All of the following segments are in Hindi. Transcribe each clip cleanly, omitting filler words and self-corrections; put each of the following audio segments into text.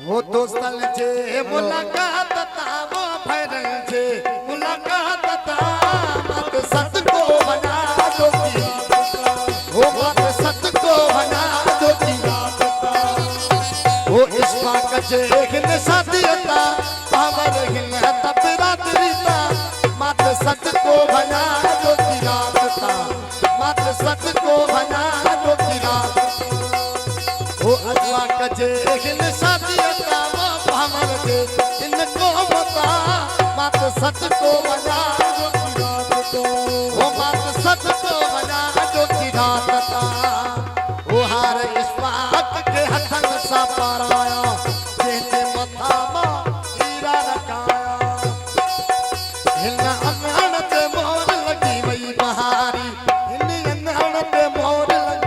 वो दोस्तन जे मुलाकात तावो फैरन जे मुलाकात ता मत सत को बना दो की वो मत सत को बना दो की वो इस पाक जे हिन सादियता पावर हिन तबरा तरीता मत सत को बना दो की रात ता मत सत को बना दो की रात वो अजवा कजे हिन सादियता पावर जे इनको बता मत सत को बना दो की रात तो वो मत सत को बना दो की रात ता वो हार इस पाक के हथन सा पाराया जेते मथा मा हीरा रखाया हिन अनहण ते मोर लगी वई बहारी हिन अनहण ते मोर लगी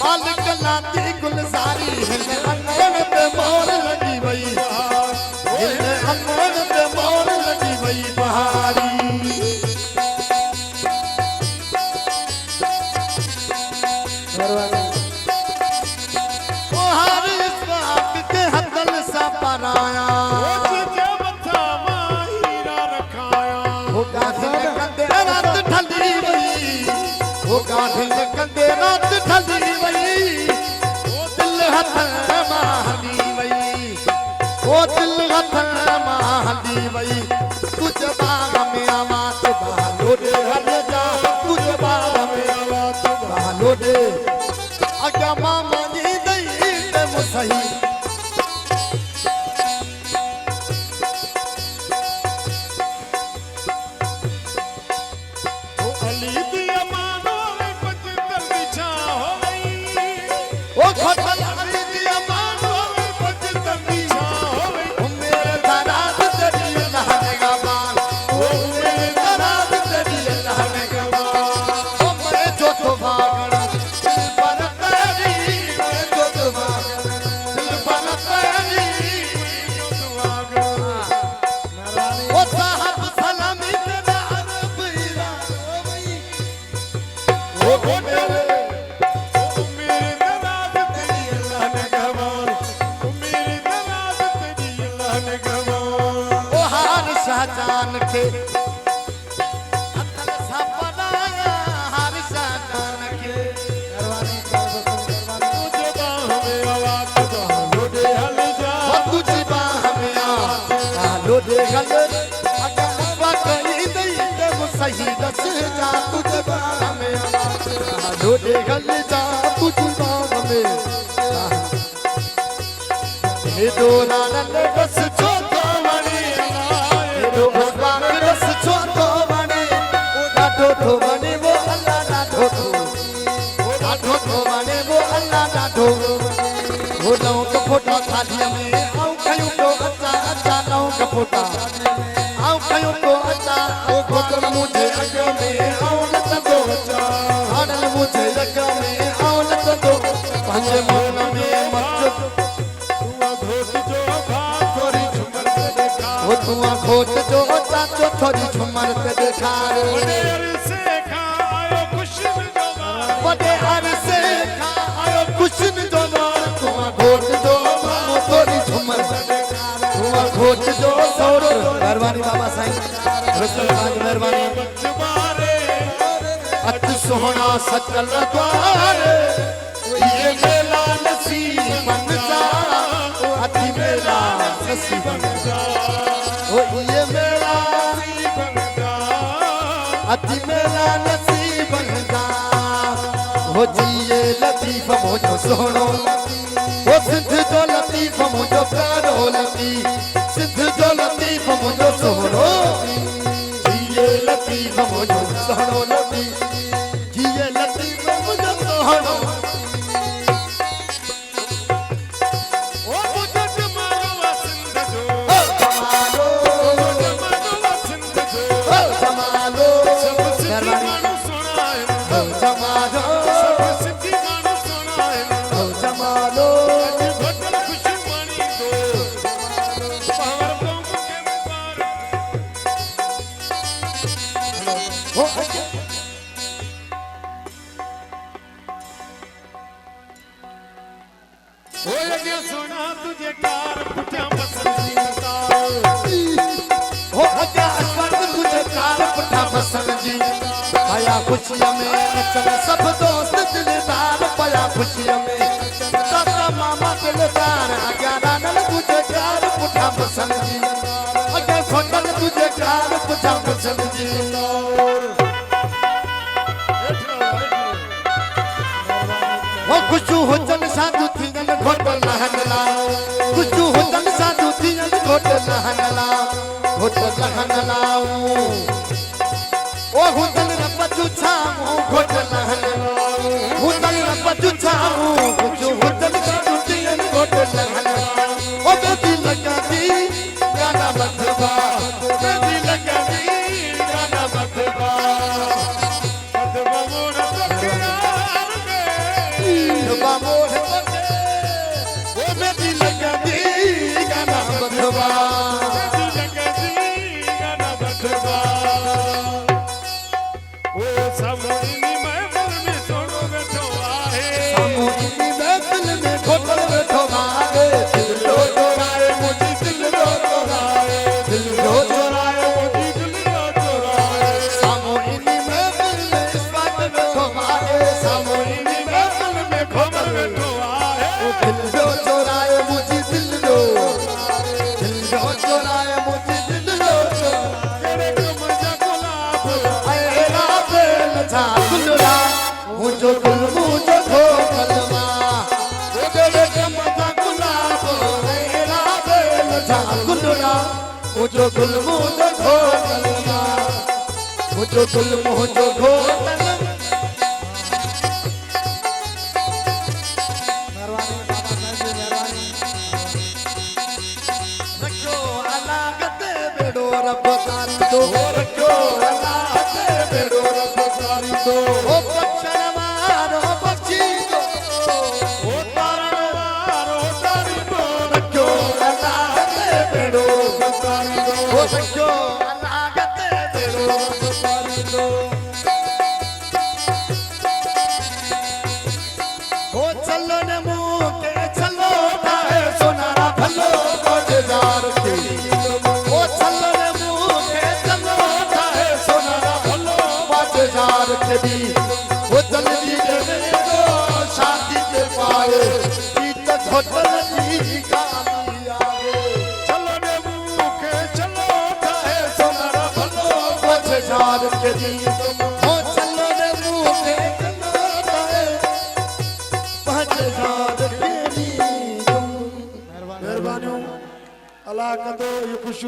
मालिक लाती गुलजारी हिन अनहण ते मोर लगी वई हिन अनहण ते मोर लगी वई बहारी वो हर इस बात के हथन सा पराया वो गाधिल कंदे रात ढली वई वो गाधिल कंदे रात ढली वई वो दिल हथन माहली वई वो दिल हथन माहली वई तुझ बाग में आवाज बालो दे हल जा तुझ बाग में आवाज बालो दे अग्या मामा जी दई ते मुसही ओ खोटल अली दी अमानो पच तंगी ओ मेरे दराज तेरी लहने का बाल ओ मेरे दराज तेरी लहने का बाल ओ मैं जो तो भागण दिल पर तेरी मैं जो तो भागण दिल पर तेरी मैं जो तो भागण ओ साहब सलामी तेरा अरब इरा ओ मेरे जान के अतल सा बनाया हर शान के करवानी तुझे बाह में आवाज बालो दे हल जा तुझे बाह में बालो दे हल अगर वाकई दई ते सही दस जा तुझे बाह में बालो दे हल जा तुझे बाह में ये दो नानन बस जो तो बने वो अल्लाह ना ठोको वो बने वो अल्लाह ना ठोको वो नौ का फोटा थाली में आऊं खायूं को अच्छा अच्छा नौ का फोटा आऊं खायूं को अच्छा वो खोटल मुझे अग में आऊं न तो अच्छा हाडल मुझे अग में आऊं न तो पंज मन में मत तुआ घोट जो भात थोड़ी झुमर पे देखा वो तुआ घोट जो चाचो थोड़ी झुमर पे देखा घोट जो सौरो मेहरबानी बाबा साईं रसलबाज मेहरबानी अत सोहना सकल द्वार ये मेला नसीब जा अति मेला नसीब जा ओ ये मेला अति मेला नसीब जा हो जिए लतीफ मोजो सोहनो वो सिद्ध जो लतीफ मुझो प्यारो लतीफ सिद्ध जो लतीफ मुझो सोहनो जिए लतीफ मुझो सोहनो लतीफ जिए लतीफ मुझो सोहनो ओ मुझो जमालो सिंध जो जमालो सिंध जो जमालो सब सिद्धी मानो सुना है जमालो सब सिद्धी मानो सुना है जमालो अगे सुना तुझे कार पुठा पसंद जी हो अजा स्वर्ग तुझे कार पुठा पसंद जी पाया खुशियों में नचन सब दोस्त दिलदार पाया खुशियों में दादा मामा दिलदार अजा रानल तुझे कार पुठा पसंद जी अगे सोनल तुझे कार पुठा पसंद जी वो खुशू हुजन साधु थियन घोट लहन लाओ खुशू हुजन साधु थियन घोट लहन लाओ घोट लहन लाओ ओ हुजन न पचु छामो घोट लहन लाओ हुजन न पचु छामो खुशू हुजन साधु थियन घोट लहन लाओ ओ बेबी लगा दी गाना बदबा बेबी लगा दी गाना बदबा बदबा मोरा तकियार में बामोर वो बेबी लगा दी गाना बदबा गाना बदबा वो समोनी महफिल में सोनो बैठो आहे सामोनी महफिल में घोटल बैठो मारे दिल लो चोराए मुझे दिल लो चोराए दिल लो चोराए मुझे दिल लो चोराए सामोनी महफिल में इस बात बैठो मारे सामोनी महफिल में घोटल बैठो आहे दिल लो चोराए मुझे दिल लो चोराए मुझे दिल लो तेरे कमजा गुलाब ऐला बेल था गुलरा मुझो गुल मुझो धोकलवा तेरे कमजा गुलाब ऐला बेल था गुलरा मुझो गुल मुझो धोकलवा मुझो गुल मुझो धोकलवा रखो अलागते बेड़ो रब तारी दो रखो अलागते बेड़ो रब तारी दो ओ पक्षण मारो पक्षी दो ओ तारण मारो तारी दो रखो अलागते बेड़ो रब तारी दो ओ रखो अलागते बेड़ो रब तारी दो ओ चलो ने मुंह के चलो ठाए सोनारा भलो बाजार के ओ चलो ने मुंह के चलो ठाए सोनारा भलो बाजार के भी ओ जल्दी दे दो शादी के पाए पीत होटल की गाली आवे चलो ने मुखे चलो काहे सोनारा भलो बाजार के भी ओ चलो ने मुंह के चलो ठाए बाजार के भी मेहरबानी अल्लाह का दो ये खुश